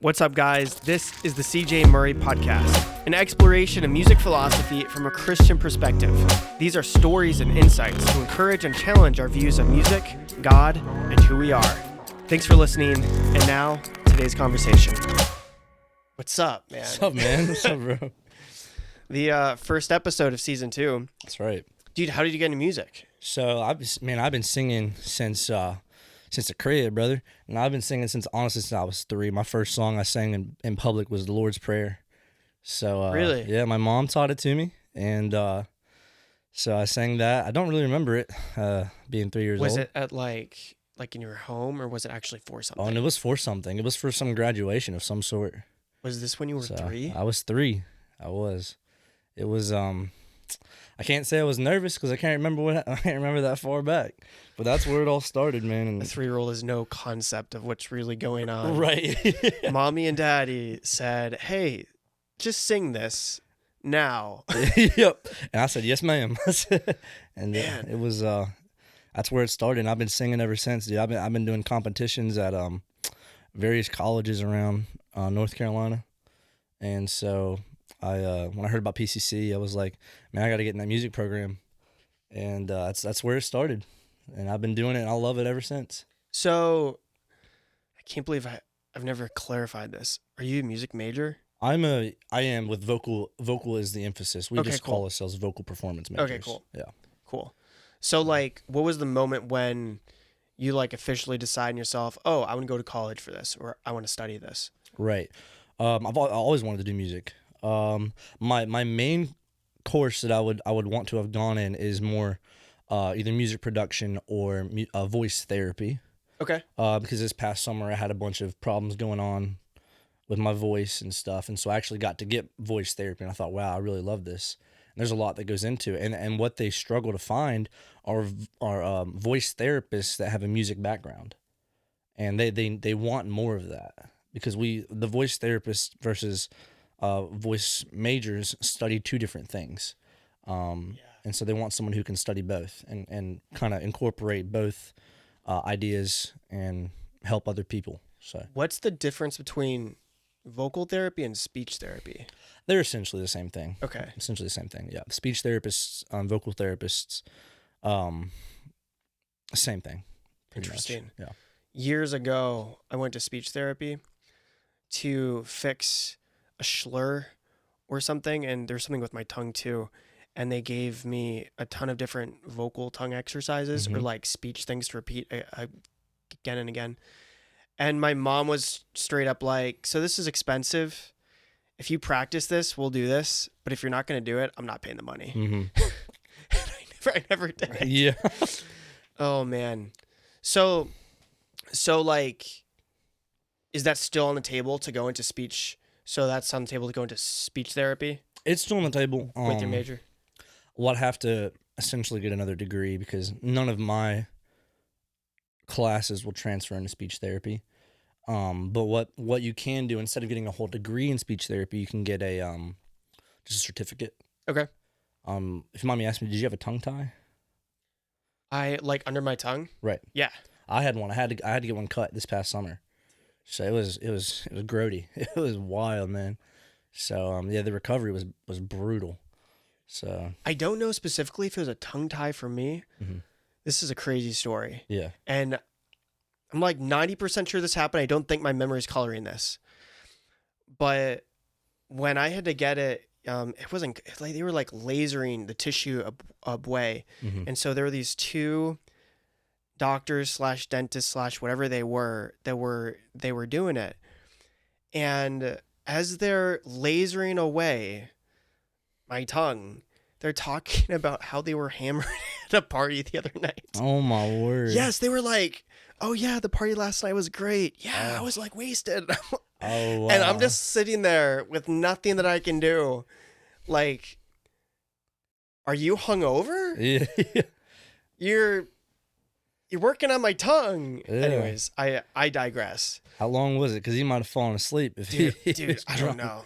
What's up, guys? This is the CJ Murray Podcast, an exploration of music philosophy from a Christian perspective. These are stories and insights to encourage and challenge our views of music, God, and who we are. Thanks for listening, and now, today's conversation. What's up, man? What's up, man? What's up, bro? The first episode of season 2. That's right. Dude, how did you get into music? So, I've been singing since the crib, brother. And I've been singing since I was 3. My first song I sang in public was the Lord's Prayer. So, Really? Yeah, my mom taught it to me. And so I sang that. I don't really remember it, being 3 years old. Was it at like in your home, or was it actually for something? Oh, and it was for something. It was for some graduation of some sort. Was this when you were 3? I was 3. I was. It was, I can't say I was nervous because I can't remember that far back. But that's where it all started, man. And a 3-year-old has no concept of what's really going on. right. Mommy and daddy said, hey, just sing this now. Yep. And I said, yes, ma'am. And Man. it was, that's where it started. And I've been singing ever since, dude. I've been doing competitions at various colleges around North Carolina. And so when I heard about PCC, I was like, man, I got to get in that music program. And that's where it started. And I've been doing it, and I love it ever since. So, I can't believe I've never clarified this. Are you a music major? I am with vocal. Vocal is the emphasis. We just call ourselves vocal performance majors. Okay, cool. Yeah. Cool. So, what was the moment when you, officially decide in yourself, oh, I want to go to college for this, or I want to study this? Right. I always wanted to do music. My main course that I would want to have gone in is more either music production or voice therapy. Okay. Because this past summer I had a bunch of problems going on with my voice and stuff, and so I actually got to get voice therapy, and I thought, wow, I really love this. And there's a lot that goes into it, and what they struggle to find are voice therapists that have a music background, and they want more of that, because the voice therapists versus voice majors study 2 different things. And so they want someone who can study both and kind of incorporate both ideas and help other people. So What's the difference between vocal therapy and speech therapy? they're essentially the same thing. Okay. Essentially the same thing. Yeah. Speech therapists, vocal therapists, same thing. Interesting. Much. Yeah. Years ago, I went to speech therapy to fix a slur or something, and there's something with my tongue too. And they gave me a ton of different vocal tongue exercises or speech things to repeat again and again. And my mom was straight up like, so this is expensive. If you practice this, we'll do this. But if you're not going to do it, I'm not paying the money. Mm-hmm. I never did it. Yeah. Oh, man. So is that still on the table to go into speech? So that's on the table to go into speech therapy? It's still on the table. With your major? Well, I'd have to essentially get another degree because none of my classes will transfer into speech therapy. But what you can do, instead of getting a whole degree in speech therapy, you can get just a certificate. Okay. If you mind me asking, did you have a tongue tie? I under my tongue? Right. Yeah. I had one. I had to get one cut this past summer. So it was grody. It was wild, man. So the recovery was brutal. So I don't know specifically if it was a tongue tie for me. Mm-hmm. This is a crazy story. Yeah. And I'm 90% sure this happened. I don't think my memory is coloring this. But when I had to get it, it wasn't they were lasering the tissue away. Mm-hmm. And so there were these 2 doctors / dentists / whatever they were doing it. And as they're lasering away my tongue, they're talking about how they were hammered at a party the other night. Oh my word. Yes, they were like, oh yeah, the party last night was great. Yeah, I was wasted. Oh wow. And I'm just sitting there with nothing that I can do. Are you hungover? Yeah. You're working on my tongue. Yeah. Anyways, I digress. How long was it? Because he might have fallen asleep. If Dude, I don't know.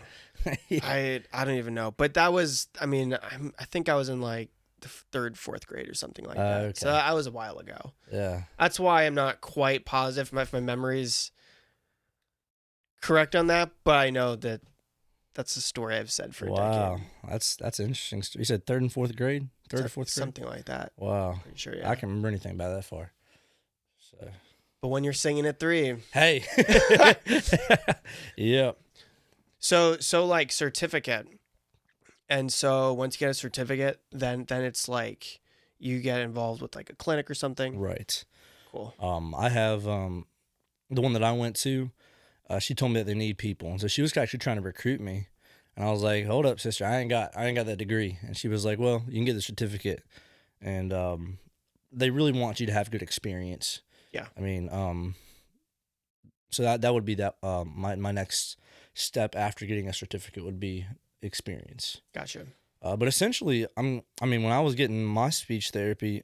I don't even know. But that was, I think I was in the 3rd, 4th grade or something like that. Okay. So that was a while ago. Yeah. That's why I'm not quite positive if my memory's correct on that, but I know that that's a story I've said for a Wow, decade. that's interesting. You said third and fourth grade, third or fourth grade. Something like that. Wow, Pretty sure, I yeah. can't remember anything about that far. So But when you're singing at 3, hey, yep, so like certificate, and so once you get a certificate, then it's like you get involved with like a clinic or something. right. Cool. I have the one that I went to. She told me that they need people, and so she was actually trying to recruit me. And I was like, "Hold up, sister, I ain't got that degree." And she was like, "Well, you can get the certificate, and they really want you to have good experience." Yeah. I mean, so that would be that my next step after getting a certificate would be experience. Gotcha. But essentially, I mean, when I was getting my speech therapy,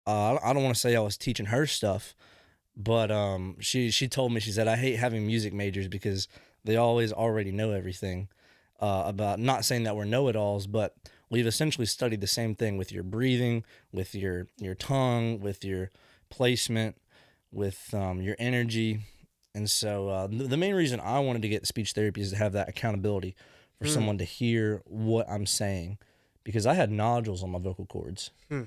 I don't want to say I was teaching her stuff, but she told me, she said, I hate having music majors because they always already know everything about, not saying that we're know-it-alls, but we've essentially studied the same thing with your breathing, with your tongue, with your placement, with your energy. And so the main reason I wanted to get speech therapy is to have that accountability for Hmm. someone to hear what I'm saying, because I had nodules on my vocal cords. Hmm.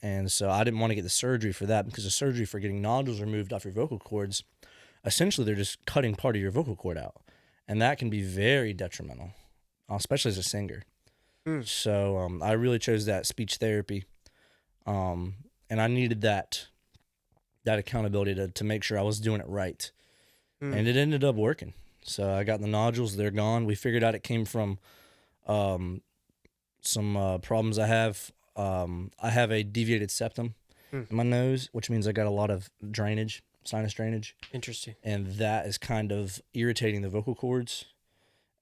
And so I didn't want to get the surgery for that, because the surgery for getting nodules removed off your vocal cords, essentially they're just cutting part of your vocal cord out. And that can be very detrimental, especially as a singer. Hmm. So I really chose that speech therapy. And I needed that accountability to make sure I was doing it right. Hmm. And it ended up working. So I got the nodules, they're gone. We figured out it came from some problems I have. I have a deviated septum Hmm. in my nose, which means I got a lot of drainage, sinus drainage, Interesting. and that is kind of irritating the vocal cords.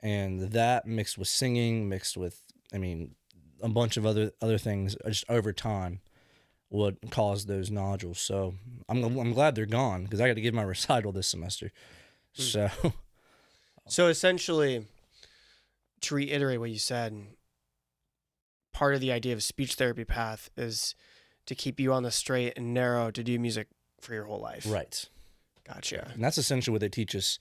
And that mixed with singing, mixed with, I mean, a bunch of other things, just over time, would cause those nodules. So I'm glad they're gone, because I got to give my recital this semester. Hmm. So So essentially, to reiterate what you said, part of the idea of speech therapy path is to keep you on the straight and narrow to do music for your whole life. right, Gotcha. and that's essentially what they teach us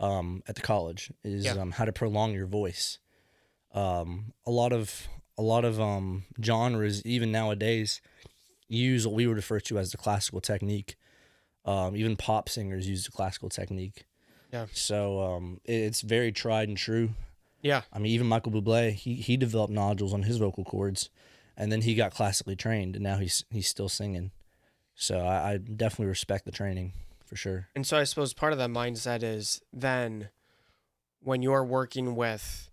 at the college, is Yeah. how to prolong your voice. A lot of genres even nowadays use what we would refer to as the classical technique. Even pop singers use the classical technique. Yeah. So it's very tried and true. Yeah. I mean, even Michael Bublé, he developed nodules on his vocal cords, and then he got classically trained, and now he's still singing. So I definitely respect the training for sure. And so I suppose part of that mindset is then when you're working with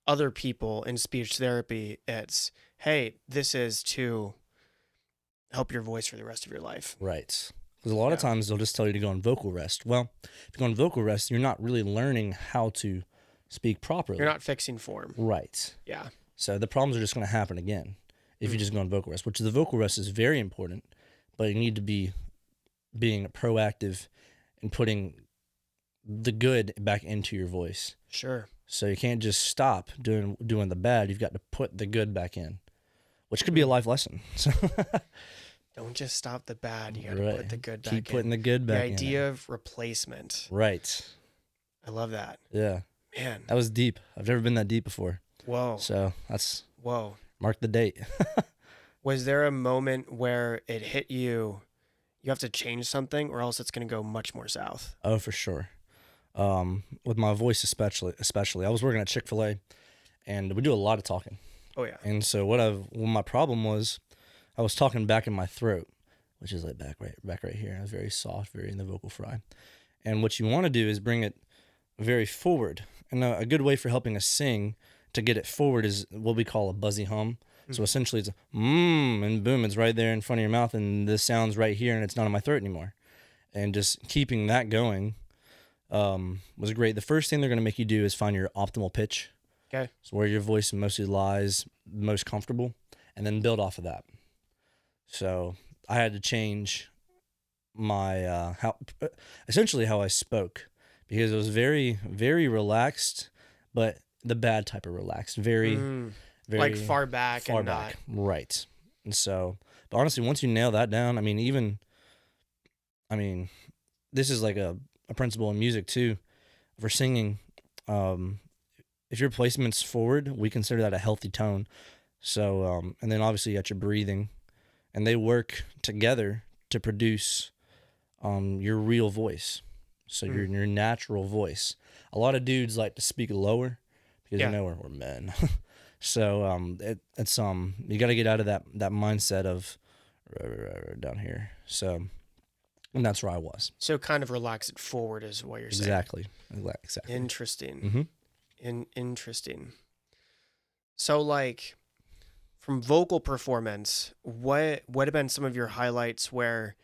other people in speech therapy, it's, hey, this is to help your voice for the rest of your life. Right. Because a lot of Yeah. times they'll just tell you to go on vocal rest. Well, if you go on vocal rest, you're not really learning how to speak properly. You're not fixing form. Right. Yeah. So the problems are just going to happen again if you just go on vocal rest, which the vocal rest is very important, but you need to be being proactive and putting the good back into your voice. Sure. So you can't just stop doing the bad. You've got to put the good back in, which could be a life lesson. So Don't just stop the bad. You got to right. put the good back Keep in. putting the good The back in. idea of replacement. Right. I love that. Yeah. Man. That was deep. I've never been that deep before. Whoa. So that's Whoa. mark the date. Was there a moment where it hit you, you have to change something or else it's going to go much more south? Oh, for sure. With my voice especially. I was working at Chick-fil-A, and we do a lot of talking. Oh, yeah. And so my problem was, I was talking back in my throat, which is like back right here. It was very soft, very in the vocal fry. And what you want to do is bring it very forward. And a good way for helping us sing to get it forward is what we call a buzzy hum. So essentially it's and boom, it's right there in front of your mouth, and this sound's right here, and it's not in my throat anymore. And just keeping that going was great. The first thing they're going to make you do is find your optimal pitch. Okay. So where your voice mostly lies most comfortable, and then build off of that. So I had to change my essentially how I spoke, because it was very, very relaxed, but the bad type of relaxed, very Like far back far and back, not. right? And so, but honestly, once you nail that down, I mean, this is like a a principle in music too for singing. Um, if your placement's forward, we consider that a healthy tone. So, and then obviously you got your breathing, and they work together to produce your real voice. So Mm. your natural voice. A lot of dudes like to speak lower because Yeah. we're men. So it's you got to get out of that mindset of down here. So, and that's where I was. So kind of relax it forward is what you're saying. Exactly. Interesting. Mm-hmm. Interesting. So like from vocal performance, what have been some of your highlights where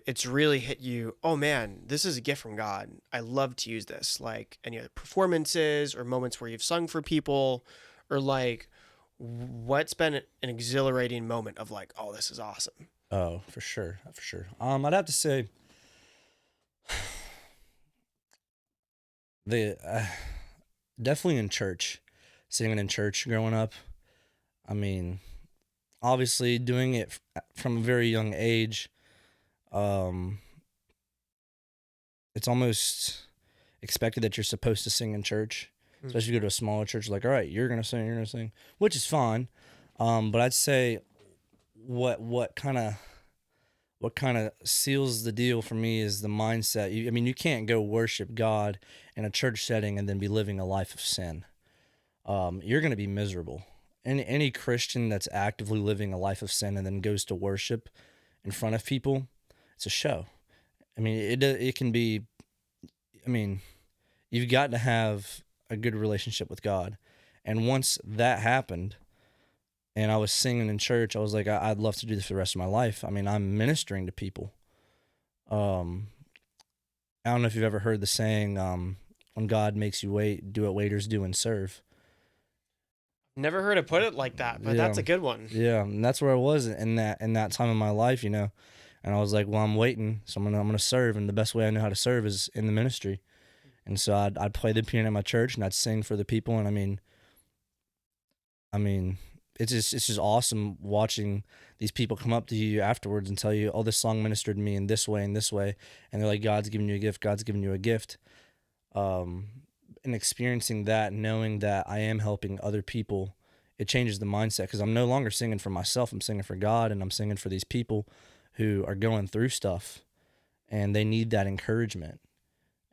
it's really hit you, oh man, this is a gift from God. I love to use this. Like any other performances or moments where you've sung for people, or like what's been an exhilarating moment of like, oh, this is awesome. Oh, for sure, for sure. I'd have to say the definitely in church, singing in church growing up. I mean, obviously doing it from a very young age. Um, it's almost expected that you're supposed to sing in church, Mm. especially if you go to a smaller church. Like, all right, you're gonna sing, which is fine. But I'd say what kind of seals the deal for me is the mindset. I mean, you can't go worship God in a church setting and then be living a life of sin. You're going to be miserable. Any Christian that's actively living a life of sin and then goes to worship in front of people, it's a show. I mean, it can be. I mean, you've got to have a good relationship with God, and once that happened, and I was singing in church, I was like, I'd love to do this for the rest of my life. I mean, I'm ministering to people. Um, I don't know if you've ever heard the saying, when God makes you wait, do what waiters do and serve. Never heard it put it like that, but Yeah. that's a good one. Yeah. And that's where I was in that time of my life, And I was like, well, I'm waiting, so I'm gonna serve, and the best way I know how to serve is in the ministry. And so I'd play the piano at my church and I'd sing for the people, and I mean, it's just awesome watching these people come up to you afterwards and tell you, "Oh, this song ministered to me in this way and this way," and they're like, "God's giving you a gift. God's giving you a gift." Um, and experiencing that, knowing that I am helping other people, it changes the mindset because I'm no longer singing for myself. I'm singing for God, and I'm singing for these people who are going through stuff, and they need that encouragement.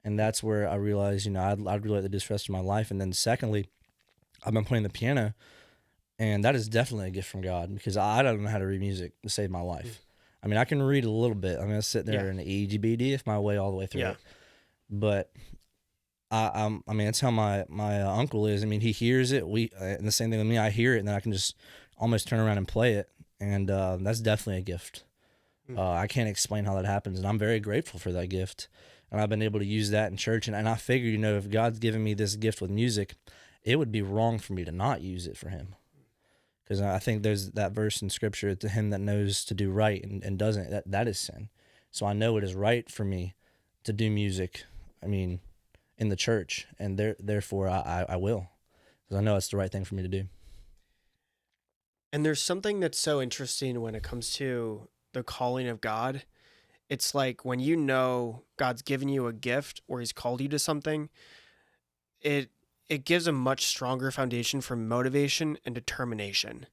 And that's where I realized, I'd really like to do this for the rest of my life. And then secondly, I've been playing the piano. And that is definitely a gift from God because I don't know how to read music to save my life. I mean, I can read a little bit. I'm gonna sit there Yeah. and EGBD if my way all the way through Yeah. it. But I mean, that's how my uncle is. I mean, he hears it. And the same thing with me. I hear it, and then I can just almost turn around and play it. And that's definitely a gift. Mm. I can't explain how that happens, and I'm very grateful for that gift. And I've been able to use that in church. And I figured, if God's given me this gift with music, it would be wrong for me to not use it for Him. Because I think there's that verse in scripture, to him that knows to do right and doesn't, that is sin. So I know it is right for me to do music, I mean, in the church, and therefore I will. Because I know it's the right thing for me to do. And there's something that's so interesting when it comes to the calling of God. It's like when you know God's given you a gift or He's called you to something, it it gives a much stronger foundation for motivation and determination.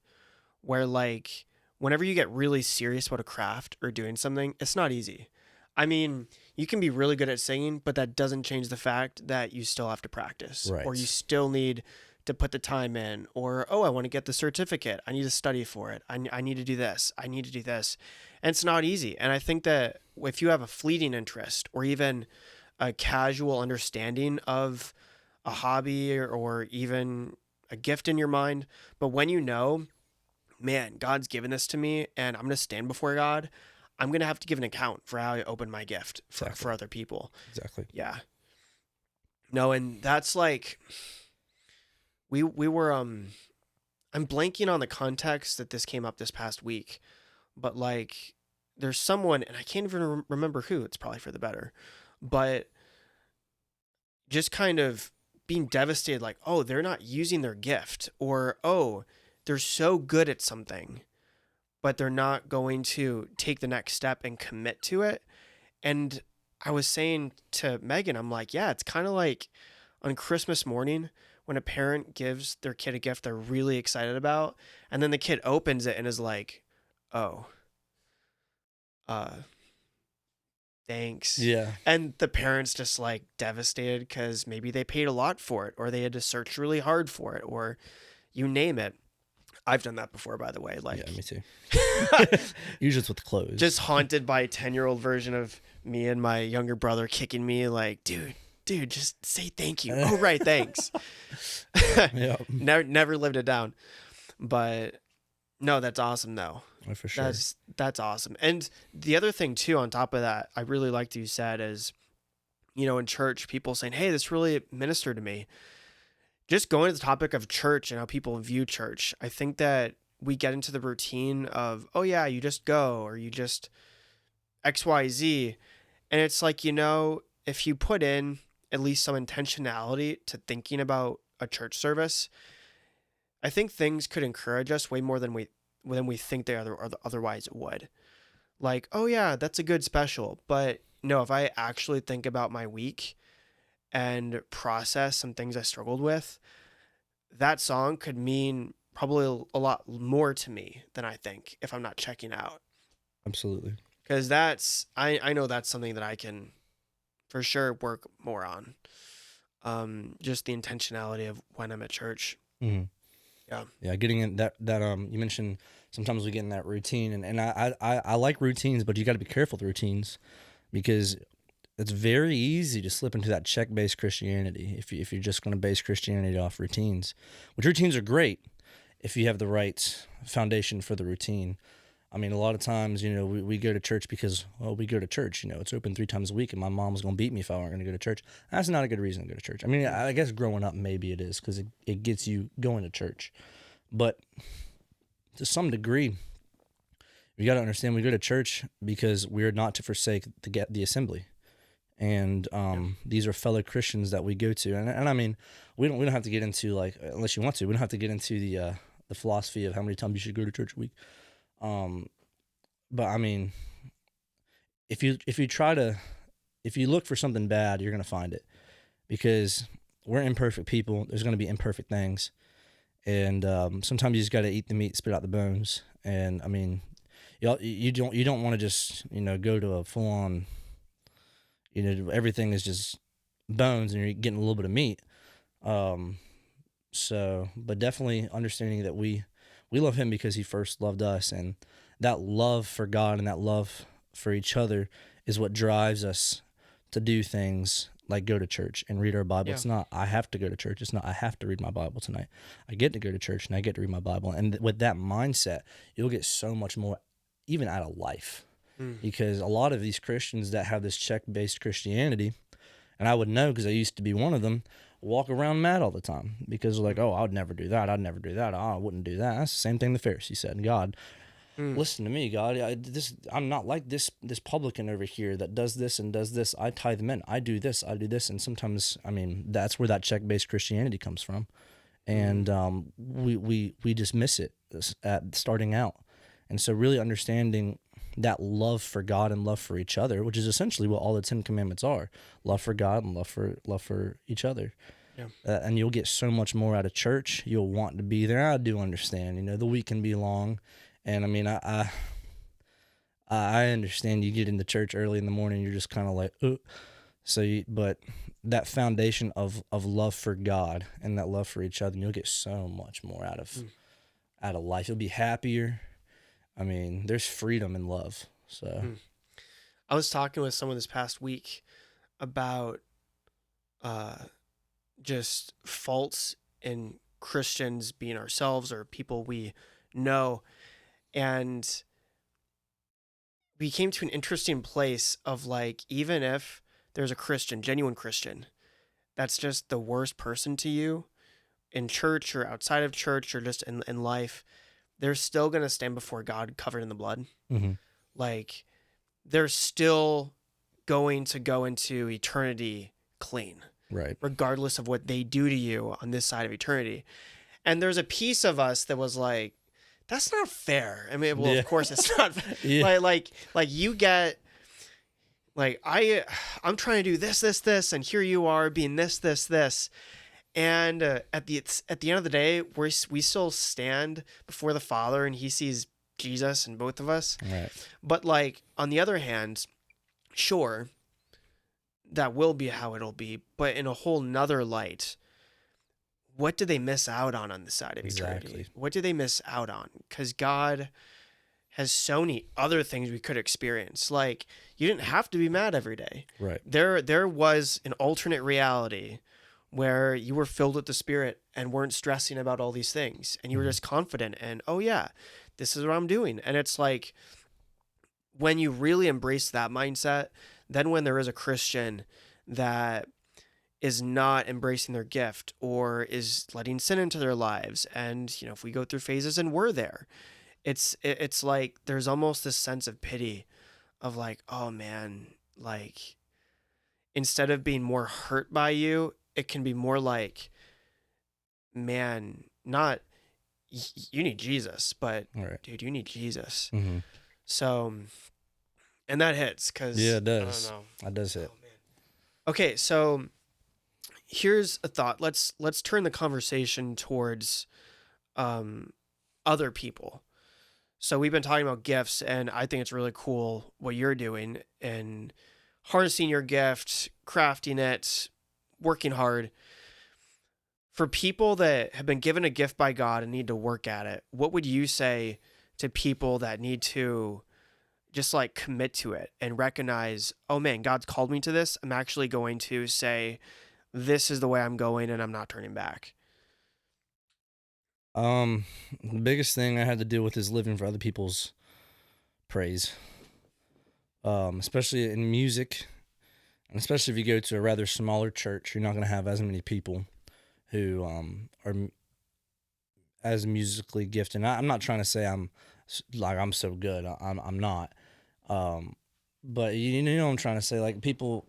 Where like whenever you get really serious about a craft or doing something, it's not easy. I mean, you can be really good at singing, but that doesn't change the fact that you still have to practice, or you Right. still need to put the time in, or, oh, I want to get the certificate. I need to study for it. I need to do this. I need to do this. And it's not easy. And I think that if you have a fleeting interest or even a casual understanding of a hobby or even a gift in your mind, but when you know, man, God's given this to me and I'm going to stand before God, I'm going to have to give an account for how I open my gift Exactly. for other people. Exactly. Yeah. No, and that's like we were I'm blanking on the context that this came up this past week, but like there's someone and I can't even remember who, it's probably for the better. But just kind of being devastated like, "Oh, they're not using their gift," or, "Oh, they're so good at something, but they're not going to take the next step and commit to it." And I was saying to Megan, I'm like, yeah, it's kind of like on Christmas morning when a parent gives their kid a gift they're really excited about, and then the kid opens it and is like, oh, uh, thanks. Yeah. And the parent's just like devastated because maybe they paid a lot for it, or they had to search really hard for it, or you name it. I've done that before, by the way. Yeah, me Like, too. Usually it's with clothes. just haunted by a 10-year-old version of me and my younger brother kicking me, like, dude, just say thank you. Oh, right, thanks. Yeah. Never lived it down. But no, that's awesome, though. Oh, for sure. That's awesome. And the other thing, too, on top of that, I really liked you said is, in church, people saying, hey, this really ministered to me. Just going to the topic of church and how people view church, I think that we get into the routine of, oh, yeah, you just go or you just XYZ. And it's like, if you put in at least some intentionality to thinking about a church service, I think things could encourage us way more than we think they otherwise would. Like, oh yeah, that's a good special. But no, if I actually think about my week and process some things I struggled with, that song could mean probably a lot more to me than I think if I'm not checking out. Absolutely. Because I know that's something that I can for sure work more on. Just the intentionality of when I'm at church. Mm-hmm. Yeah. Yeah, getting in that you mentioned sometimes we get in that routine, and I like routines, but you got to be careful with routines because it's very easy to slip into that check-based Christianity if you're just going to base Christianity off routines, which routines are great if you have the right foundation for the routine. I mean, a lot of times, we go to church because, well, we go to church. It's open 3 times a week, and my mom was going to beat me if I weren't going to go to church. That's not a good reason to go to church. I mean, I guess growing up, maybe it is because it gets you going to church. But to some degree, you got to understand we go to church because we're not to forsake the assembly. And these are fellow Christians that we go to. And I mean, we don't have to get into, like, unless you want to, we don't have to get into the philosophy of how many times you should go to church a week. But I mean, if you look for something bad, you're going to find it because we're imperfect people. There's going to be imperfect things. And sometimes you just got to eat the meat, spit out the bones. And I mean, you don't want to just, go to a full on, everything is just bones and you're getting a little bit of meat. But definitely understanding that we love him because he first loved us, and that love for God and that love for each other is what drives us to do things like go to church and read our Bible. Yeah. It's not, I have to go to church. It's not, I have to read my Bible tonight. I get to go to church and I get to read my Bible. And with that mindset, you'll get so much more even out of life. Because a lot of these Christians that have this check-based Christianity, and I would know because I used to be one of them, walk around mad all the time because they're like, oh, I would never do that. I'd never do that. Oh, I wouldn't do that. That's the same thing the Pharisee said. God, listen to me, God. I'm not like this publican over here that does this and does this. I tithe mint. I do this. And sometimes, I mean, that's where that check-based Christianity comes from, and we just miss it at starting out. And so, really understanding that love for God and love for each other, which is essentially what all the 10 commandments are: love for God and love for each other. Yeah. And you'll get so much more out of church. You'll want to be there. I do understand. The week can be long. And I mean, I understand you get into church early in the morning, you're just kind of like, but that foundation of love for God and that love for each other, you'll get so much more out of life. You'll be happier. I mean, there's freedom in love. So I was talking with someone this past week about just faults in Christians being ourselves or people we know. And we came to an interesting place of like, even if there's a Christian, genuine Christian, that's just the worst person to you in church or outside of church or just in life, they're still going to stand before God covered in the blood. mm-hmm. Like, they're still going to go into eternity clean, Right. regardless of what they do to you on this side of eternity. And there's a piece of us that was like, that's not fair. I mean, well, Yeah. of course it's not. Yeah. Like you get Like I'm trying to do this, and here you are being this, and at the end of the day, we still stand before the Father, and He sees Jesus in both of us. Right. But like on the other hand, sure, that will be how it'll be, but in a whole nother light, what did they miss out on the side of eternity? Exactly. What did they miss out on? Because God has so many other things we could experience. Like you didn't have to be mad every day. Right. There was an alternate reality where you were filled with the Spirit and weren't stressing about all these things, and you were Mm-hmm. just confident and, oh yeah, this is what I'm doing. And it's like when you really embrace that mindset, then when there is a Christian that is not embracing their gift or is letting sin into their lives, and if we go through phases and we're there, it's like there's almost this sense of pity of like, oh man, like instead of being more hurt by you, it can be more like, man, not you need Jesus, but Right. dude, you need Jesus. Mm-hmm. So, and that hits Yeah, because it I don't does. know. That does hit. Oh man. Okay, so here's a thought. Let's turn the conversation towards um other people. So we've been talking about gifts, and I think it's really cool what you're doing and harnessing your gift, crafting it, working hard. For people that have been given a gift by God and need to work at it, what would you say to people that need to just like commit to it and recognize, oh man, God's called me to this. I'm actually going to say, this is the way I'm going and I'm not turning back. The biggest thing I had to deal with is living for other people's praise. Especially in music, and especially if you go to a rather smaller church, you're not going to have as many people who are as musically gifted. And I'm not trying to say I'm so good. I'm not. Um, but you know what I'm trying to say. Like people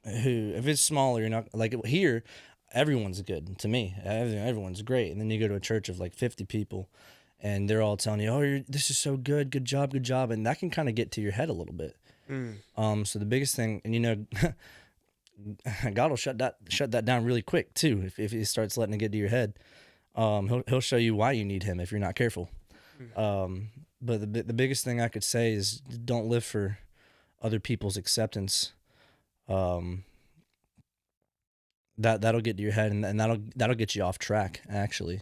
who, if it's smaller, you're not like here. Everyone's good to me. Everyone's great. And then you go to a church of like 50 people, and they're all telling you, "Oh, this is so good. Good job. Good job." And that can kind of get to your head a little bit. Mm. So the biggest thing, and God will shut that down really quick too if he starts letting it get to your head. He'll show you why you need him if you're not careful. Mm. But the biggest thing I could say is don't live for other people's acceptance. That'll get to your head, and that'll get you off track actually,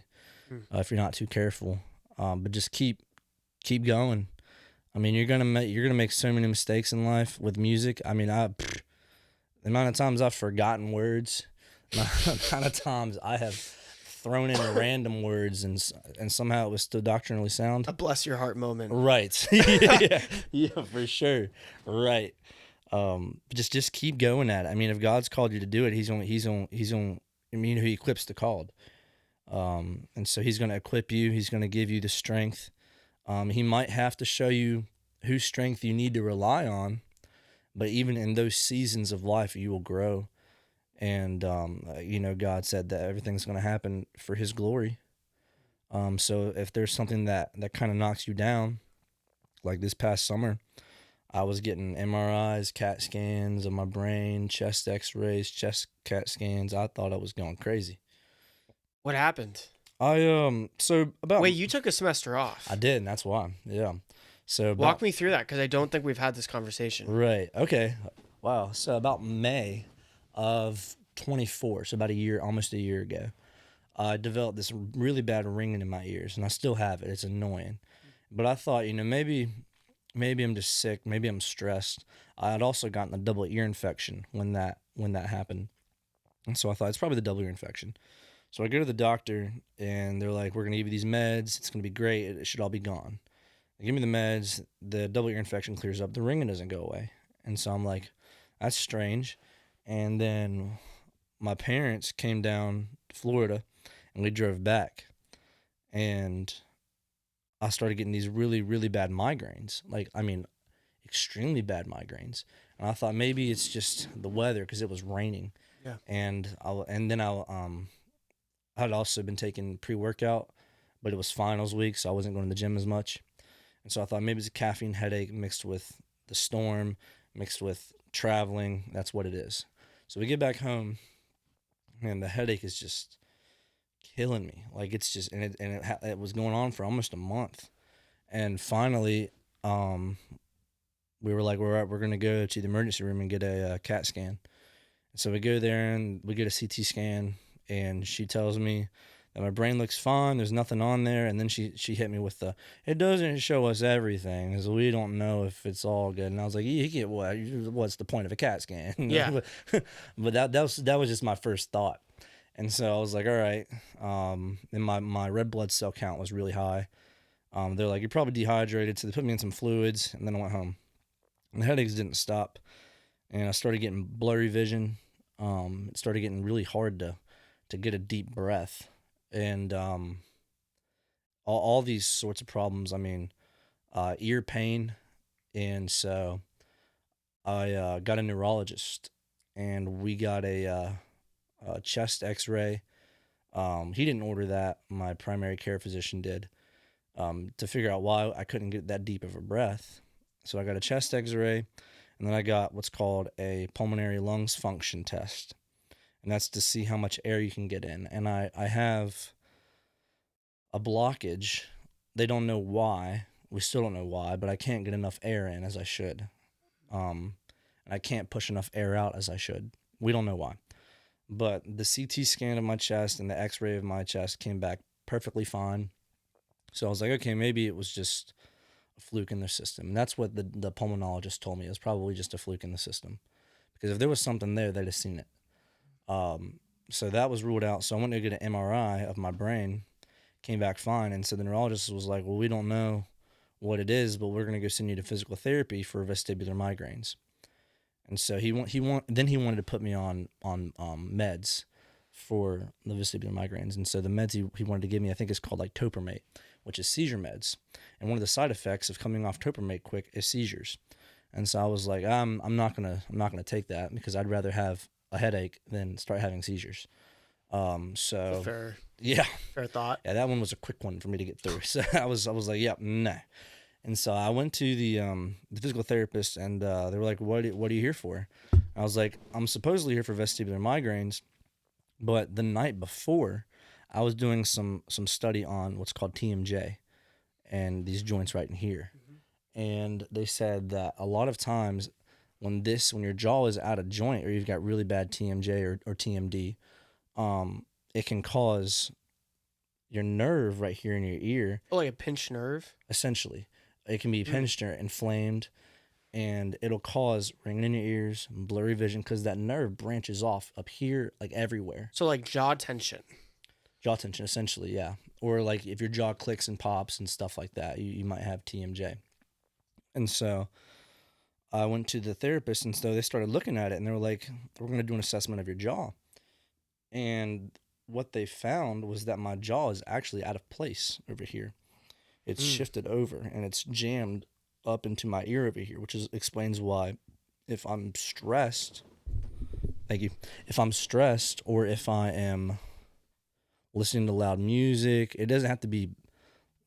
Mm. if you're not too careful. But just keep going. I mean, you're gonna make so many mistakes in life with music. I mean, the amount of times I've forgotten words, the amount of times I have thrown in random words, and somehow it was still doctrinally sound. A bless your heart moment. Right. Yeah, yeah, for sure. Right. Just keep going at it. I mean, if God's called you to do it, he's on. I mean, he equips the called. And so he's going to equip you. He's going to give you the strength. He might have to show you whose strength you need to rely on, but even in those seasons of life, you will grow. And God said that everything's going to happen for His glory. So if there's something that kind of knocks you down, like this past summer, I was getting MRIs, CAT scans of my brain, chest X-rays, chest CAT scans. I thought I was going crazy. What happened? So about Wait, you took a semester off. I did, and that's why. Yeah. So Walk me through that because I don't think we've had this conversation. right. Okay. Wow. So about May of 24, so about a year, almost a year ago, I developed this really bad ringing in my ears, and I still have it. It's annoying. But I thought, maybe I'm just sick. Maybe I'm stressed. I had also gotten a double ear infection when that happened, and so I thought it's probably the double ear infection. So I go to the doctor, and they're like, "We're gonna give you these meds. It's gonna be great. It should all be gone." They give me the meds. The double ear infection clears up. The ringing doesn't go away, and so I'm like, "That's strange." And then my parents came down to Florida, and we drove back, and I started getting these really, really bad migraines. Like, I mean, extremely bad migraines. And I thought maybe it's just the weather because it was raining. Yeah. And then I had also been taking pre-workout, but it was finals week, so I wasn't going to the gym as much. And so I thought maybe it's a caffeine headache mixed with the storm, mixed with traveling. That's what it is. So we get back home, and the headache is just killing me. Like it's just, it was going on for almost a month. And finally, we were like, we're gonna go to the emergency room and get a CAT scan. So we go there and we get a CT scan, and she tells me that my brain looks fine. There's nothing on there. And then she hit me with it doesn't show us everything, so we don't know if it's all good. And I was like, you get what? What's the point of a CAT scan? Yeah. But that was just my first thought. And so I was like, all right. And my red blood cell count was really high. They're like, you're probably dehydrated. So they put me in some fluids, and then I went home. And the headaches didn't stop, and I started getting blurry vision. It started getting really hard to get a deep breath, and all these sorts of problems. I mean, ear pain, and so I got a neurologist, and we got a chest X-ray. He didn't order that; my primary care physician did, to figure out why I couldn't get that deep of a breath. So I got a chest X-ray, and then I got what's called a pulmonary lungs function test, and that's to see how much air you can get in. And I have a blockage. They don't know why. We still don't know why, but I can't get enough air in as I should. And I can't push enough air out as I should. We don't know why. But the CT scan of my chest and the X-ray of my chest came back perfectly fine. So I was like, okay, maybe it was just a fluke in their system. And that's what the pulmonologist told me. It was probably just a fluke in the system. Because if there was something there, they'd have seen it. So that was ruled out. So I went to get an MRI of my brain, came back fine. And so the neurologist was like, well, we don't know what it is, but we're going to go send you to physical therapy for vestibular migraines. And so he wanted to put me on meds for the vestibular migraines. And so the meds he wanted to give me, I think it's called like Topramate, which is seizure meds. And one of the side effects of coming off Topramate quick is seizures. And so I was like, I'm not gonna take that, because I'd rather have a headache than start having seizures. So Fair thought. yeah, that one was a quick one for me to get through. So I was like, yeah, nah. And so I went to the physical therapist, and they were like, what are you here for? I was like, I'm supposedly here for vestibular migraines, but the night before, I was doing some study on what's called TMJ and these joints right in here. Mm-hmm. And they said that a lot of times when your jaw is out of joint, or you've got really bad TMJ or TMD, it can cause your nerve right here in your ear. Oh, like a pinched nerve? Essentially. It can be pinched or inflamed, and it'll cause ringing in your ears, blurry vision, because that nerve branches off up here, like everywhere. So like jaw tension. Jaw tension, essentially, yeah. Or like if your jaw clicks and pops and stuff like that, you might have TMJ. And so I went to the therapist, and so they started looking at it, and they were like, we're going to do an assessment of your jaw. And what they found was that my jaw is actually out of place over here. It's shifted over, and it's jammed up into my ear over here, which explains why if I'm stressed, if I'm stressed, or if I am listening to loud music, it doesn't have to be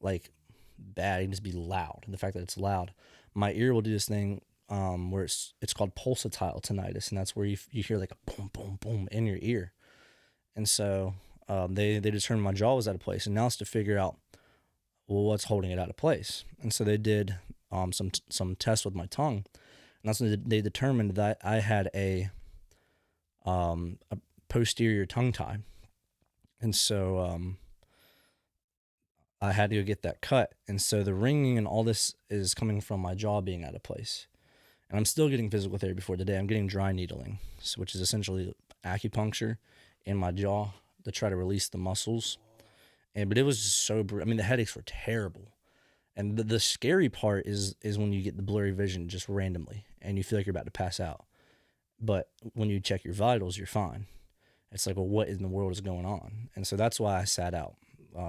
like bad, it can just be loud. And the fact that it's loud, my ear will do this thing where it's called pulsatile tinnitus, and that's where you hear like a boom, boom, boom in your ear. And so they determined my jaw was out of place, and now it's to figure out, well, what's holding it out of place. And so they did some tests with my tongue, and that's when they determined that I had a posterior tongue tie. And so I had to go get that cut. And so the ringing and all this is coming from my jaw being out of place. And I'm still getting physical therapy for today. I'm getting dry needling, which is essentially acupuncture in my jaw to try to release the muscles. But it was just so brutal. I mean, the headaches were terrible. And the scary part is when you get the blurry vision just randomly and you feel like you're about to pass out. But when you check your vitals, you're fine. It's like, well, what in the world is going on? And so that's why I sat out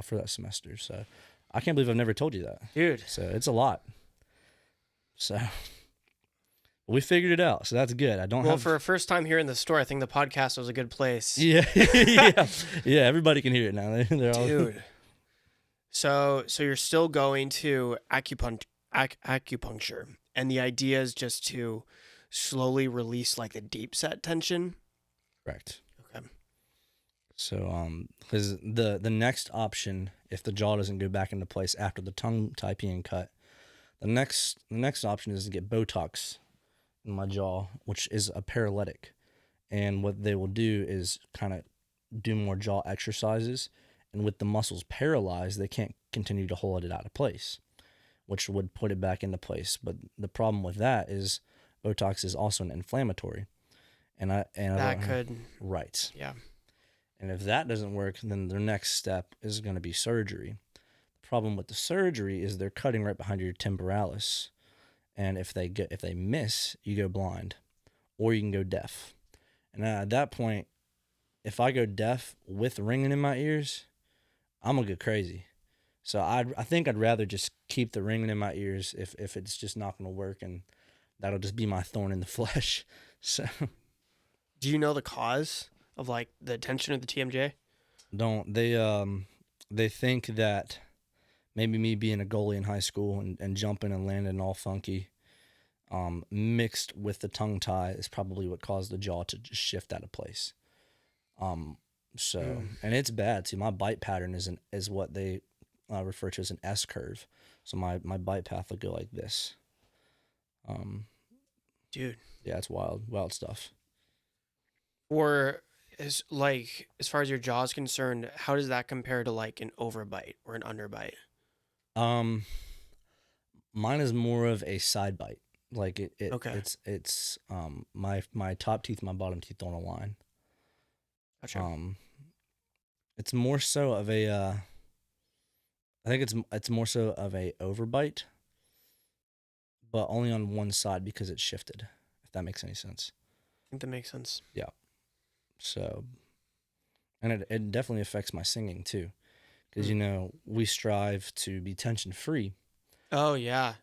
for that semester. So I can't believe I've never told you that. Dude. So it's a lot. So we figured it out. So that's good. Well, for a first time here in the store, I think the podcast was a good place. Yeah. Yeah. Everybody can hear it now. They're all... Dude. So you're still going to acupuncture, and the idea is just to slowly release like the deep set tension. Correct. Okay. So, because the next option, if the jaw doesn't go back into place after the tongue tie being cut, the next option is to get Botox in my jaw, which is a paralytic. And what they will do is kind of do more jaw exercises, and with the muscles paralyzed, they can't continue to hold it out of place, which would put it back into place. But the problem with that is Botox is also an inflammatory, and I That don't could, right. yeah. And if that doesn't work, then their next step is going to be surgery. The problem with the surgery is they're cutting right behind your temporalis, and if they miss, you go blind, or you can go deaf. And at that point, if I go deaf with ringing in my ears, I'm gonna go crazy. So I think I'd rather just keep the ringing in my ears if it's just not gonna work, and that'll just be my thorn in the flesh. So Do you know the cause of like the tension of the TMJ? don't they think that maybe me being a goalie in high school and jumping and landing all funky, mixed with the tongue tie is probably what caused the jaw to just shift out of place. Um, so Mm. and it's bad too. My bite pattern is what they refer to as an S curve. So my bite path will go like this. Um, Dude. yeah, it's wild stuff. Or as far as your jaw is concerned, how does that compare to like an overbite or an underbite? Um, Mine is more of a side bite. Like Okay. my top teeth, my bottom teeth don't align. Gotcha. Um, it's more so of a I think it's more so of a overbite, but only on one side because it's shifted. If that makes any sense. I think that makes sense. Yeah. So, and it definitely affects my singing too, because Mm. we strive to be tension free, Oh yeah.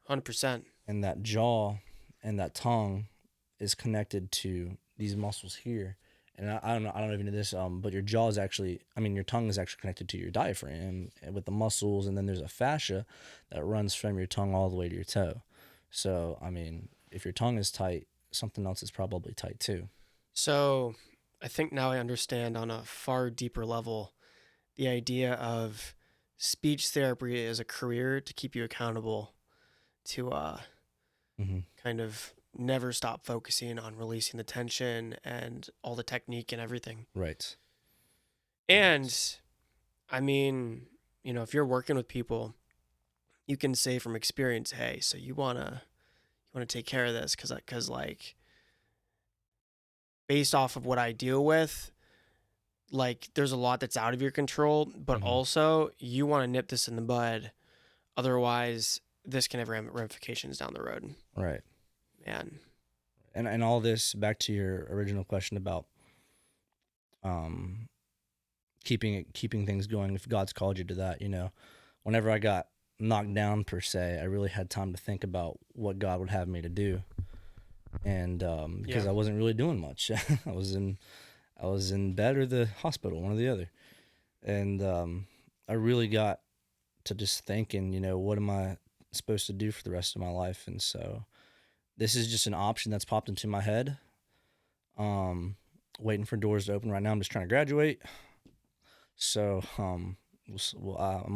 100%. and that jaw and that tongue is connected to these muscles here. And I don't know, I don't know if you know this, but your jaw is actually, I mean, your tongue is actually connected to your diaphragm with the muscles, and then there's a fascia that runs from your tongue all the way to your toe. So, I mean, if your tongue is tight, something else is probably tight too. So, I think now I understand on a far deeper level the idea of speech therapy as a career to keep you accountable to Hmm. kind of never stop focusing on releasing the tension and all the technique and everything. Right. And I mean, if you're working with people, you can say from experience, hey, so you want to take care of this cuz like based off of what I deal with, like there's a lot that's out of your control, but Hmm. also you want to nip this in the bud. Otherwise, this can have ramifications down the road. Right. Man. And all this back to your original question about um keeping things going. If God's called you to that, whenever I got knocked down per se, I really had time to think about what God would have me to do, and because Yeah. I wasn't really doing much. I was in bed or the hospital, one or the other, and I really got to just thinking, what am I supposed to do for the rest of my life? And so this is just an option that's popped into my head. Um, Waiting for doors to open right now. I'm just trying to graduate. So I'm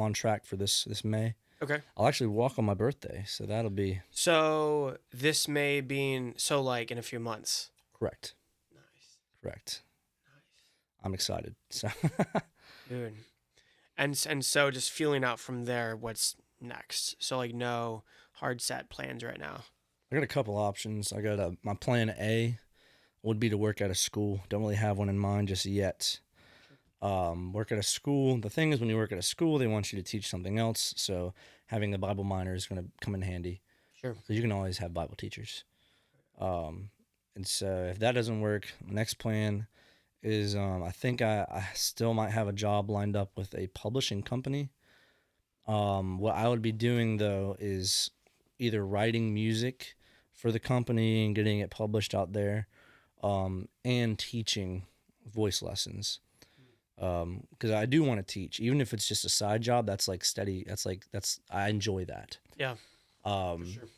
on track for this May. Okay. I'll actually walk on my birthday, so that'll be So this may be so like in a few months. correct. Nice. Correct. Nice. I'm excited. So Dude. And so just feeling out from there what's next. So like no hard set plans right now. I got a couple options. My plan A would be to work at a school. Don't really have one in mind just yet. Work at a school. The thing is, when you work at a school, they want you to teach something else. So having a Bible minor is going to come in handy Sure. because you can always have Bible teachers. Um, and so if that doesn't work, my next plan is I think I still might have a job lined up with a publishing company. What I would be doing though is either writing music for the company and getting it published out there, and teaching voice lessons. Because I do want to teach, even if it's just a side job. That's like steady. That's I enjoy that. Yeah, for Um, sure.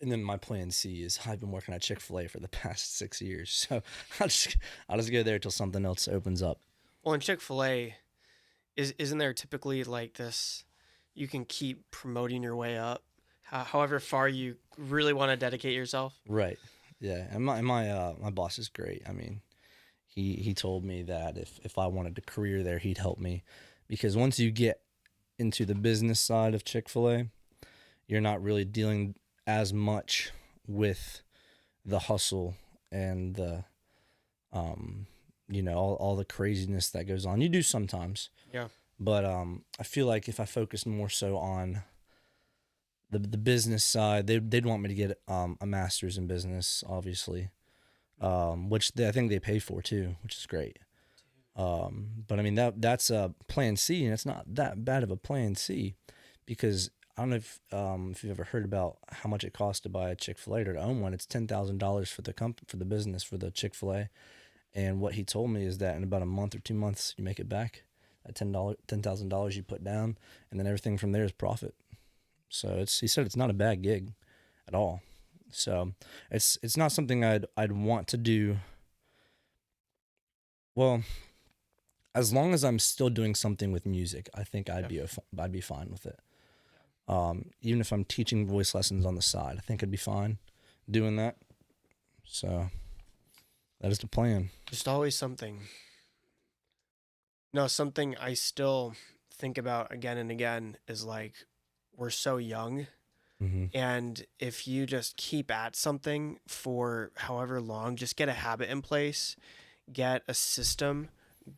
And then my plan C is I've been working at Chick-fil-A for the past 6 years, so I'll just go there till something else opens up. Well, in Chick-fil-A, isn't there typically like this? You can keep promoting your way up, however far you really want to dedicate yourself. Right. Yeah. And my boss is great. I mean, he told me that if I wanted a career there, he'd help me, because once you get into the business side of Chick-fil-A, you're not really dealing as much with the hustle and the all the craziness that goes on. You do sometimes, Yeah. but I feel like if I focus more so on the business side, they'd want me to get a master's in business, obviously, which I think they pay for too, which is great. But I mean that's a plan C, and it's not that bad of a plan C, because I don't know if you've ever heard about how much it costs to buy a Chick-fil-A or to own one. It's $10,000 for the business for the Chick-fil-A, and what he told me is that in about a month or 2 months you make it back. That $10,000 you put down, and then everything from there is profit. So he said it's not a bad gig at all. So it's not something I'd want to do. Well, as long as I'm still doing something with music, I think Yeah. I'd be fine with it. Even if I'm teaching voice lessons on the side, I think I'd be fine doing that. So that is the plan. Just always something. No, something I still think about again and again is like we're so young, Mm-hmm. and if you just keep at something for however long, just get a habit in place, get a system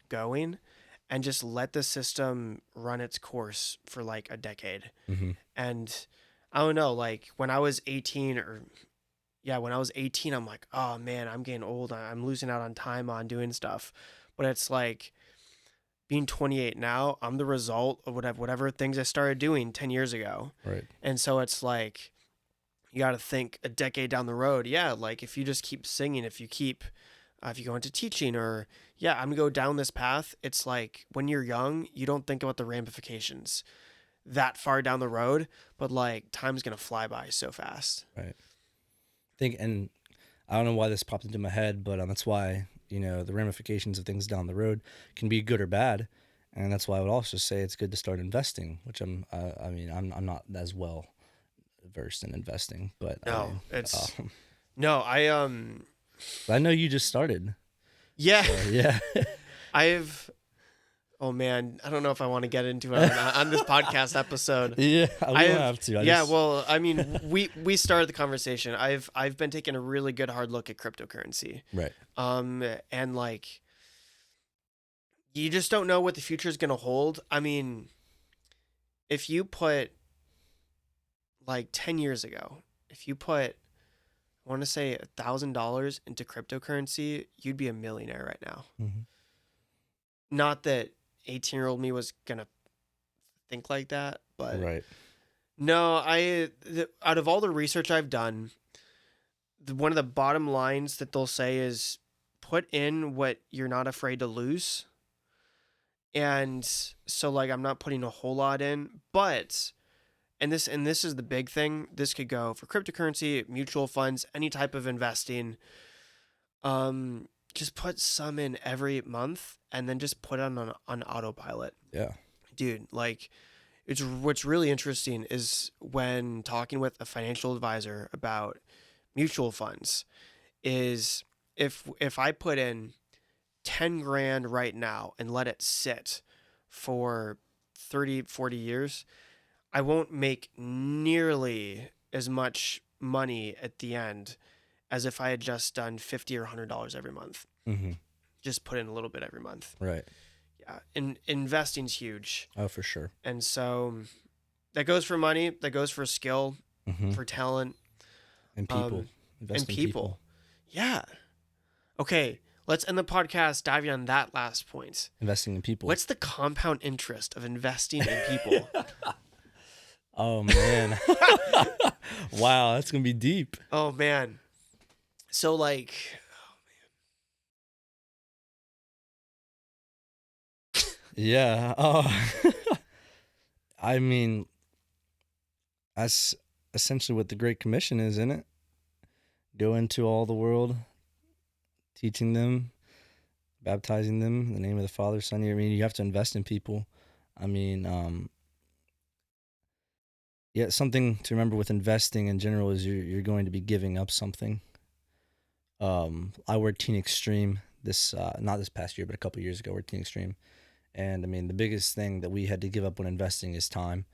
going, and just let the system run its course for like a decade. Mm-hmm. And I don't know, like when I was 18 or yeah, when I was 18, I'm like, oh man, I'm getting old. I'm losing out on time on doing stuff. But it's like being 28 now, I'm the result of whatever things I started doing 10 years ago. Right. And so it's like, you got to think a decade down the road. Yeah. Like if you just keep singing, if you go into teaching or, yeah, I'm going to go down this path. It's like when you're young, you don't think about the ramifications that far down the road, but like time's going to fly by so fast. Right. And I don't know why this popped into my head, but that's why, the ramifications of things down the road can be good or bad. And that's why I would also say it's good to start investing, which I'm not as well versed in investing, but No, um, I know you just started. yeah, So, yeah. I've, oh man, I don't know if I want to get into it on this podcast episode. Yeah, we don't have to. Well, I mean, we started the conversation. I've been taking a really good hard look at cryptocurrency. Right. And like, you just don't know what the future is gonna hold. I mean, if you put like 10 years ago, if you put, I want to say $1,000 into cryptocurrency, you'd be a millionaire right now. Mm-hmm. Not that 18-year-old me was gonna think like that, but Right. no, out of all the research I've done, one of the bottom lines that they'll say is put in what you're not afraid to lose. And so like I'm not putting a whole lot in, but and this is the big thing. This could go for cryptocurrency, mutual funds, any type of investing. Just put some in every month and then just put it on autopilot. Yeah. Dude, like what's really interesting is when talking with a financial advisor about mutual funds is if I put in 10 grand right now and let it sit for 30, 40 years, I won't make nearly as much money at the end as if I had just done $50 or $100 every month. Mm-hmm. Just put in a little bit every month. Right. Yeah. And investing's huge. Oh, for sure. And so that goes for money, that goes for skill, Mm-hmm. for talent, And people. Invest and in people. Yeah. Okay. Let's end the podcast diving on that last point. Investing in people. What's the compound interest of investing in people? Oh, man. Wow, that's going to be deep. Oh, man. So, like, Yeah. Oh, I mean, as essentially what the Great Commission is, isn't it? Go into all the world, teaching them, baptizing them in the name of the Father, Son. I mean, you have to invest in people. I mean, yeah, something to remember with investing in general is you're going to be giving up something. I worked Teen Extreme this not this past year, but a couple years ago. I worked Teen Extreme, and I mean, the biggest thing that we had to give up when investing is time.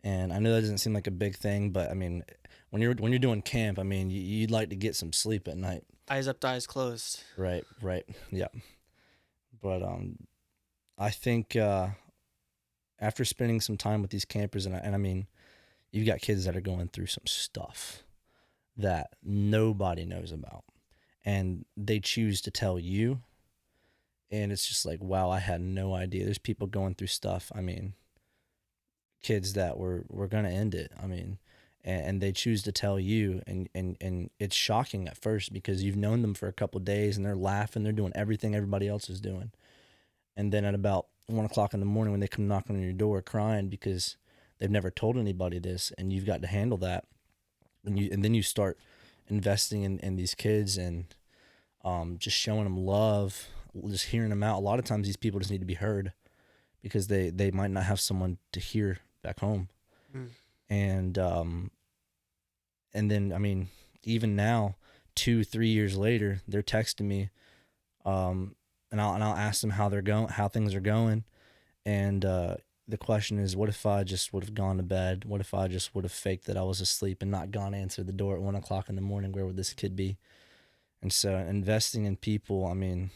And I know that doesn't seem like a big thing, but I mean, when you're doing camp, I mean, you'd like to get some sleep at night. Eyes up, eyes closed. Right, right, yeah. But I think after spending some time with these campers, and I mean, you've got kids that are going through some stuff that nobody knows about, and they choose to tell you, and it's just like, wow, I had no idea. There's people going through stuff. I mean, kids that were gonna end it. I mean, and they choose to tell you, and it's shocking at first because you've known them for a couple of days, and they're laughing, they're doing everything everybody else is doing, and then at about 1 o'clock in the morning when they come knocking on your door crying because they've never told anybody this, and you've got to handle that, and then you start investing in these kids and just showing them love, just hearing them out. A lot of times these people just need to be heard because they might not have someone to hear back home. Mm. And then I mean, even now, 2-3 years later, they're texting me, and I'll ask them how they're going, how things are going, and the question is, what if I just would have gone to bed? What if I just would have faked that I was asleep and not gone to answer the door at 1 o'clock in the morning? Where would this kid be? And so, investing in people, I mean,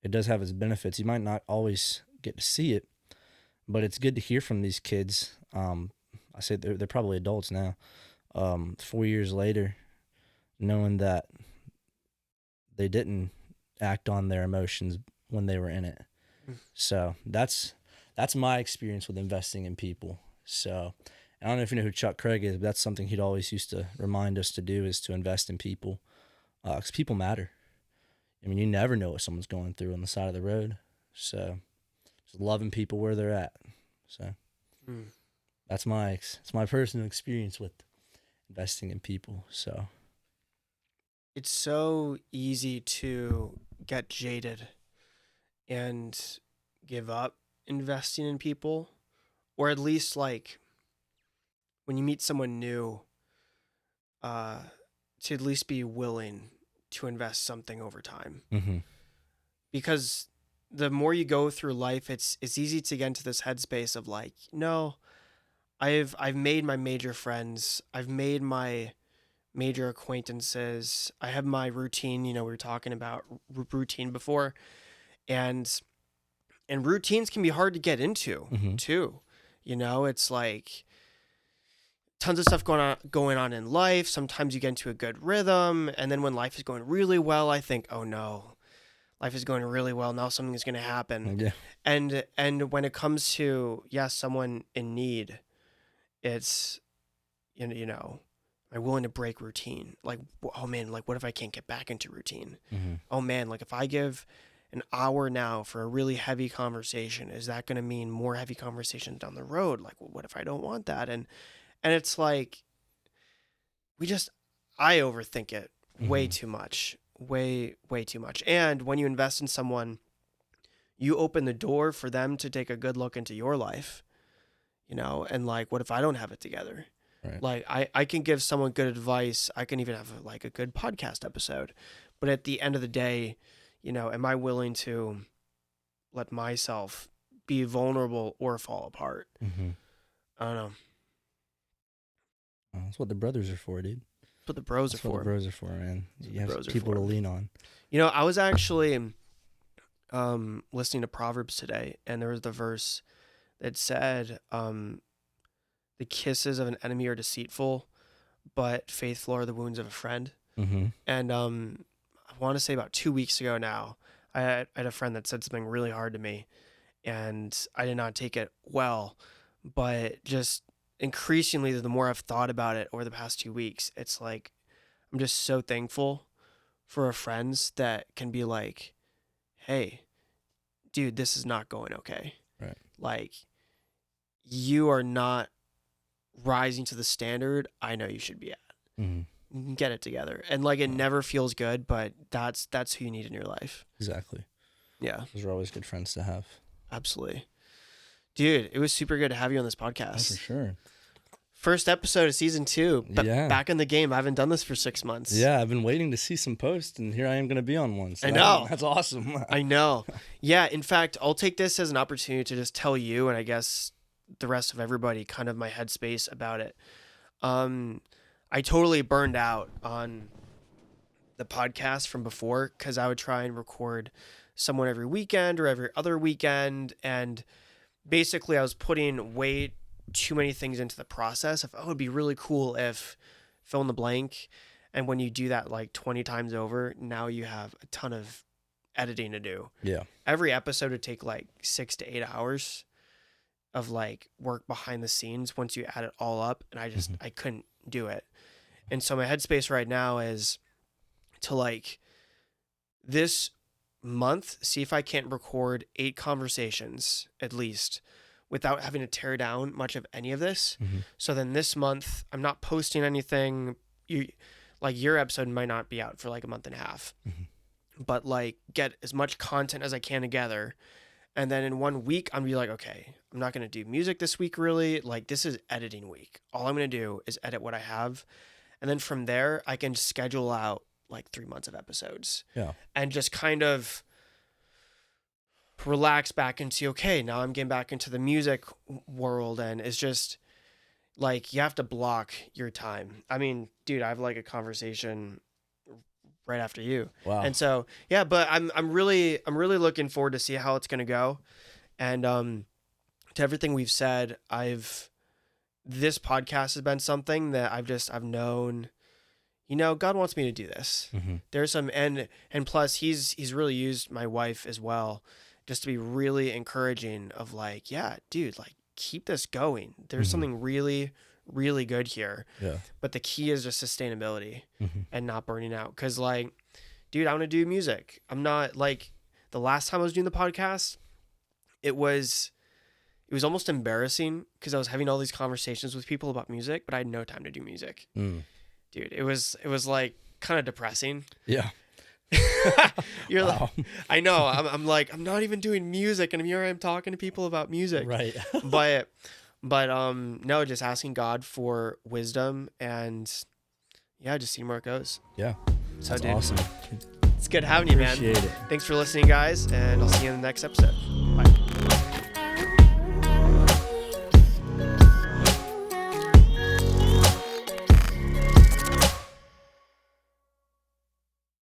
it does have its benefits. You might not always get to see it, but it's good to hear from these kids. I say they're probably adults now. 4 years later, knowing that they didn't act on their emotions when they were in it. Mm. So that's my experience with investing in people. So I don't know if you know who Chuck Craig is, but that's something he'd always used to remind us to do, is to invest in people, because people matter. I mean, you never know what someone's going through on the side of the road. So just loving people where they're at. So Mm. that's my personal experience with investing in people. So It's so easy to get jaded and give up investing in people, or at least like when you meet someone new, uh, to at least be willing to invest something over time. mm-hmm. Because the more you go through life, it's easy to get into this headspace of like, no, I've made my major friends, I've made my major acquaintances, I have my routine. We were talking about routine before, and routines can be hard to get into Mm-hmm. too. It's like tons of stuff going on in life. Sometimes you get into a good rhythm, and then when life is going really well, I think, oh no, life is going really well. Now something is going to happen. Yeah. And when it comes to, someone in need, it's, am I willing to break routine? Like, oh man, like what if I can't get back into routine? Mm-hmm. Oh man, like if I give an hour now for a really heavy conversation, is that going to mean more heavy conversations down the road? Like, well, what if I don't want that? And it's like, I overthink it way Mm-hmm. too much, way too much. And when you invest in someone, you open the door for them to take a good look into your life, and like, what if I don't have it together? Right. Like I can give someone good advice. I can even have like a good podcast episode, but at the end of the day, am I willing to let myself be vulnerable or fall apart? Mm-hmm. I don't know. That's what the brothers are for, dude. That's what the bros are That's what the for. bros are for, man. That's what You the have bros are people for. to lean on. I was actually listening to Proverbs today, and there was the verse that said, the kisses of an enemy are deceitful, but faithful are the wounds of a friend. Mm-hmm. And I want to say about 2 weeks ago now, I had a friend that said something really hard to me, and I did not take it well. But just increasingly, the more I've thought about it over the past 2 weeks, it's like I'm just so thankful for our friends that can be like, hey, dude, this is not going okay. Right. Like, you are not rising to the standard I know you should be at. Mm-hmm. Get it together. And like, it never feels good, but that's who you need in your life. Exactly. Yeah, Those are always good friends to have. absolutely. Dude, it was super good to have you on this Oh, podcast. for sure. First episode of season 2. Yeah. Back in the game. I haven't done this for 6 months. Yeah, I've been waiting to see some posts, and here I am going to be on one. So I know. That's awesome. I know. Yeah, in fact, I'll take this as an opportunity to just tell you, and I guess the rest of everybody, kind of my headspace about it. I totally burned out on the podcast from before because I would try and record someone every weekend or every other weekend, and basically I was putting way too many things into the process of, oh, it'd be really cool if fill in the blank. And when you do that like 20 times over, now you have a ton of editing to do. Yeah. Every episode would take like 6 to 8 hours of like work behind the scenes once you add it all up. And I couldn't do it. And so my headspace right now is to like this month, see if I can't record 8 conversations at least without having to tear down much of any of this. Mm-hmm. So then this month I'm not posting anything. Your episode might not be out for like a month and a half, but like get as much content as I can together. And then in 1 week, I'm gonna be like, okay, I'm not going to do music this week. Really. Like, this is editing week. All I'm going to do is edit what I have. And then from there, I can schedule out like 3 months of episodes. Yeah. And just kind of relax back into, okay, now I'm getting back into the music world. And it's just like, you have to block your time. I mean, dude, I have like a conversation right after you. Wow. And so, yeah, but I'm really looking forward to see how it's going to go. And to everything we've said, this podcast has been something that I've known, God wants me to do this. Mm-hmm. There's some, and plus he's really used my wife as well, just to be really encouraging of like, yeah, dude, like keep this going. There's something really, really good here. Yeah. But the key is just sustainability Mm-hmm. and not burning out. Cause like, dude, I want to do music. I'm not like, the last time I was doing the podcast, it was almost embarrassing because I was having all these conversations with people about music, but I had no time to do music. Dude, it was like kind of depressing. Yeah. You're Wow. like, I know. I'm like, I'm not even doing music, and here I am talking to people about music. Right. but no, just asking God for wisdom, and yeah, just seeing where it goes. Yeah. So, That's dude, awesome. it's good having you, man. Appreciate it. Thanks for listening, guys, and I'll see you in the next episode.